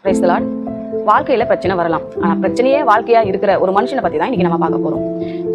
Praise the Lord. வாழ்க்கையில பிரச்சனை வரலாம். ஆனா பிரச்சனையே வாழ்க்கையா இருக்கிற ஒரு மனுஷனை பத்தி தான் இன்னைக்கு நம்ம பார்க்க போறோம்.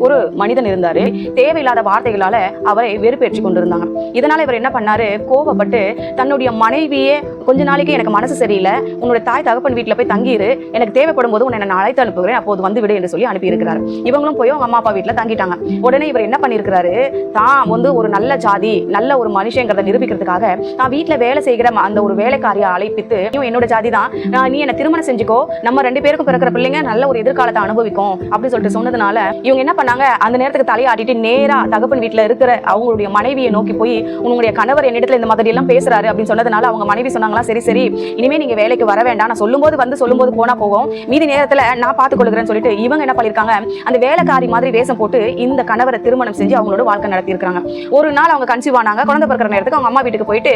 ஒரு மனிதன் இருந்தாரு. தேவையில்லாத வார்த்தைகளால அவரை வெறுப்பேற்றி கொண்டிருந்தாங்க. இதனால இவர் என்ன பண்ணாரு, கோபப்பட்டு தன்னுடைய மனைவியே கொஞ்ச நாளைக்கு எனக்கு மனசு சரியில்லை, உன்னுடைய தாய் தகப்பன் வீட்டுல போய் தங்கிரு, எனக்கு தேவைப்படும் போது உன்னை நான் அழைத்து அனுப்புகிறேன், அப்போது வந்து விடு என்று சொல்லி அனுப்பி இருக்கிறாரு. இவங்களும் போய் அவங்க அம்மா அப்பா வீட்டுல தங்கிட்டாங்க. உடனே இவர் என்ன பண்ணிருக்கிறாரு, தான் ஒரு நல்ல ஜாதி நல்ல ஒரு மனுஷங்கிறத நிரூபிக்கிறதுக்காக நான் வீட்டுல வேலை செய்கிற அந்த ஒரு வேலைக்காரியை அழைப்பித்து, என்னோட ஜாதி தான், நீ என்ன திருமணம் செஞ்சுக்கோ, நம்ம 2 பேருக்கும் பிறக்கிற பிள்ளைங்க நல்ல ஒரு எதிர்காலத்தை அனுபவிக்கும் அப்படின்னு சொல்லிட்டு சொன்னதுனால இவங்க என்ன பண்ணாங்க, அந்த நேரத்துக்கு தலையாட்டிட்டு நேரா தகப்பன் வீட்டுல இருக்கிற அவங்களுடைய மனைவியை நோக்கி போய், உங்களுடைய கணவர் என்னிடத்துல இந்த மாதிரி எல்லாம் பேசுறாரு அப்படின்னு சொன்னதுனால அவங்க மனைவி சொன்னாங்களா, சரி சரி இனிமே நீங்க வேலைக்கு வர வேண்டாம், நான் சொல்லும்போது போனா போகும், மீதி நேரத்துல நான் பார்த்துக் கொள்கிறேன்னு சொல்லிட்டு இவங்க என்ன பண்ணிருக்காங்க, அந்த வேலைக்காரி மாதிரி வேஷம் போட்டு இந்த கணவரை திருமணம் செஞ்சு அவங்களோட வாழ்க்கை நடத்தி இருக்காங்க. ஒரு நாள் அவங்க கன்சீவ் ஆனாங்க. குழந்தை பிறக்கிற நேரத்துக்கு அவங்க அம்மா வீட்டுக்கு போயிட்டு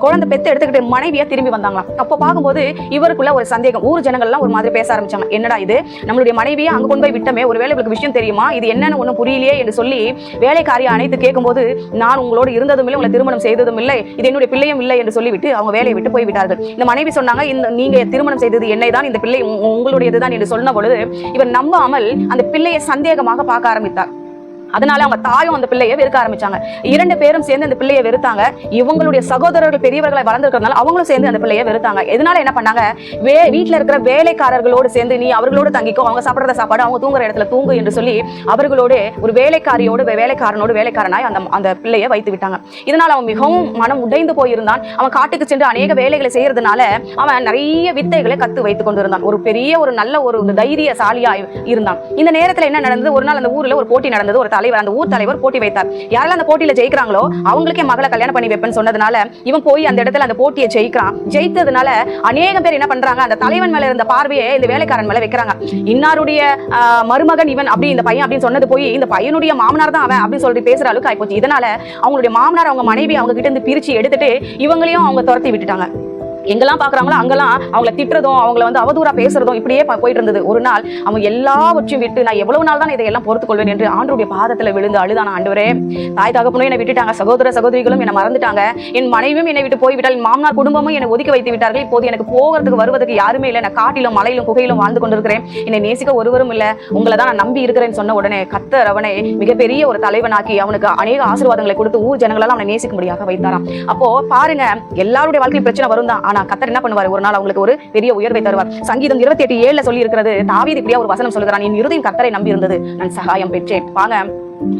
குழந்தை பெத்து எடுத்துக்கிட்டு மனைவியா திரும்பி வந்தாங்களாம். அப்போ பார்க்கும்போது இவருக்குள்ள ஒரு சந்தேகம், ஊர் ஜனங்கள்லாம் ஒரு மாதிரி பேச ஆரம்பிச்சாங்க, என்னடா இது, நம்மளுடைய மனைவியை அங்க கொண்டு போய் விட்டமே, ஒருவேளை இவளுக்கு விஷயம் தெரியுமா, இது என்னன்னு ஒன்னும் புரியலையே என்று சொல்லி வேலைக்காரியை அனைத்து கேட்கும்போது, நான் உங்களோடு இருந்ததும் இல்லை, உங்களை திருமணம் செய்ததும் இல்லை, இது என்னுடைய பிள்ளையும் இல்லை என்று சொல்லிவிட்டு அவங்க வேலையை விட்டு போய் விட்டார்கள். இந்த மனைவி சொன்னாங்க, நீங்க திருமணம் செய்தது என்னை தான், இந்த பிள்ளை உங்களுடையதுதான் என்று சொன்ன பொழுது இவர் நம்பாமல் அந்த பிள்ளையை சந்தேகமாக பார்க்க ஆரம்பித்தார். அதனால அவங்க தாயும் அந்த பிள்ளையை வெறுக்க ஆரம்பிச்சாங்க. 2 பேரும் சேர்ந்து அந்த பிள்ளையை வெறுத்தாங்க. இவங்களுடைய சகோதரர்கள் பெரியவர்களை வளர்ந்துருக்கிறதுனால அவங்களும் சேர்ந்து அந்த பிள்ளையை வெறுத்தாங்க. இதனால என்ன பண்ணாங்க, வீட்டுல இருக்கிற வேலைக்காரர்களோடு சேர்ந்து, நீ அவர்களோடு தங்கிக்கோ, அவங்க சாப்பிடுற சாப்பாடு அவங்க தூங்குற இடத்துல தூங்கு என்று சொல்லி அவர்களோடு ஒரு வேலைக்காரனாய் அந்த பிள்ளையை வைத்து விட்டாங்க. இதனால அவன் மிகவும் மனம் உடைந்து போயிருந்தான். அவன் காட்டுக்கு சென்று அநேக வேலைகளை செய்யறதுனால அவன் நிறைய வித்தைகளை கத்து வைத்துக் கொண்டிருந்தான். ஒரு பெரிய ஒரு நல்ல ஒரு தைரியசாலியா இருந்தான். இந்த நேரத்துல என்ன நடந்தது, ஒரு நாள் அந்த ஊர்ல ஒரு போட்டி நடந்தது. ஒரு தலைவர், அந்த ஊர் தலைவர் போட்டி வைத்தார். யாரெல்லாம் அந்த போட்டியில ஜெயிக்கிறாங்களோ அவங்களுக்கே மகளை கல்யாணம் பண்ணி வைப்பேன்னு சொன்னதுனால இவன் போய் அந்த இடத்துல அந்த போட்டியை ஜெயிக்கிறான். ஜெயித்ததுனால அநேக பேர் என்ன பண்றாங்க, அந்த தலைவன் மேல இருந்த பார்வையை இந்த வேலைக்காரன் மேல வைக்கிறாங்க. இன்னாருடைய மருமகன் இவன் அப்படி, இந்த பையன் அப்படின்னு சொன்னது போய் இந்த பையனுடைய மாமனார் தான் அவன் அப்படின்னு சொல்லிட்டு பேசுற அளவுக்கு ஆயிப்போச்சு. இதனால அவங்களுடைய மாமனார் அவங்க மனைவி அவங்க கிட்ட இருந்து பிரிச்சு எடுத்துட்டு இவங்களையும் அவங்க துரத்தி விட்டுட்டாங்க. எங்கெல்லாம் பாக்குறாங்களோ அங்கெல்லாம் அவங்களை திட்டுறதும் அவங்களை அவதூறா பேசுறதும் இப்படியே போயிட்டு இருந்தது. ஒரு நாள் அவன் எல்லாவற்றையும் விட்டு, நான் எவ்வளவு நாள் தான் இதையெல்லாம் பொறுத்துக் கொள்வேன் என்று ஆண்டவருடைய பாதத்துல விழுந்து அழுதான, ஆண்டவரே, தாய் தகப்பனும் என்னை விட்டுட்டாங்க, சகோதர சகோதரிகளும் என்னை மறந்துட்டாங்க, என் மனைவியும் என்னை விட்டு போய்விட்டால், என் மாமனார் குடும்பமும் என்னை ஒதுக்கி வைத்து விட்டார்கள், இப்போது எனக்கு போகிறதுக்கு வருவதற்கு யாருமே இல்லை, நான் காட்டிலும் மலையிலும் குகையிலும் வாழ்ந்து கொண்டிருக்கிறேன், என்னை நேசிக்க ஒருவரும் இல்லை, உங்களை தான் நான் நம்பி இருக்கிறேன்னு சொன்ன உடனே கர்த்தர் அவனை மிகப்பெரிய ஒரு தலைவனாக்கி அவனுக்கு அநேக ஆசீர்வாதங்களை கொடுத்து ஊர் ஜனங்களெல்லாம் அவனை நேசிக்கும்படியாக வைத்தாராம். அப்போ பாருங்க, எல்லாருடைய வாழ்க்கையில் பிரச்சனை வரும் தான், ஆனா கர்த்தர் என்ன பண்ணுவார், ஒரு நாள் அவங்களுக்கு ஒரு பெரிய உயர்வை தருவார். சங்கீதம் 28:7 சொல்லி இருக்கிறது, தாவீது இப்படியா ஒரு வசனம் சொல்லுகிறான், என் இருதயம் கர்த்தரை நம்பி இருந்தது, நான் சகாயம் பெற்றேன். வாங்க,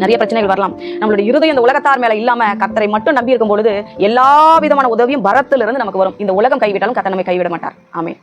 நிறைய பிரச்சனைகள் வரலாம். நம்மளுடைய இருதயம் இந்த உலகத்தார் மேல இல்லாம கர்த்தரை மட்டும் நம்பி இருக்கும் பொழுது எல்லா விதமான உதவியும் பரத்திலிருந்து நமக்கு வரும். இந்த உலகம் கைவிட்டாலும் கர்த்தர் நம்மை கைவிட மாட்டார். ஆமென்.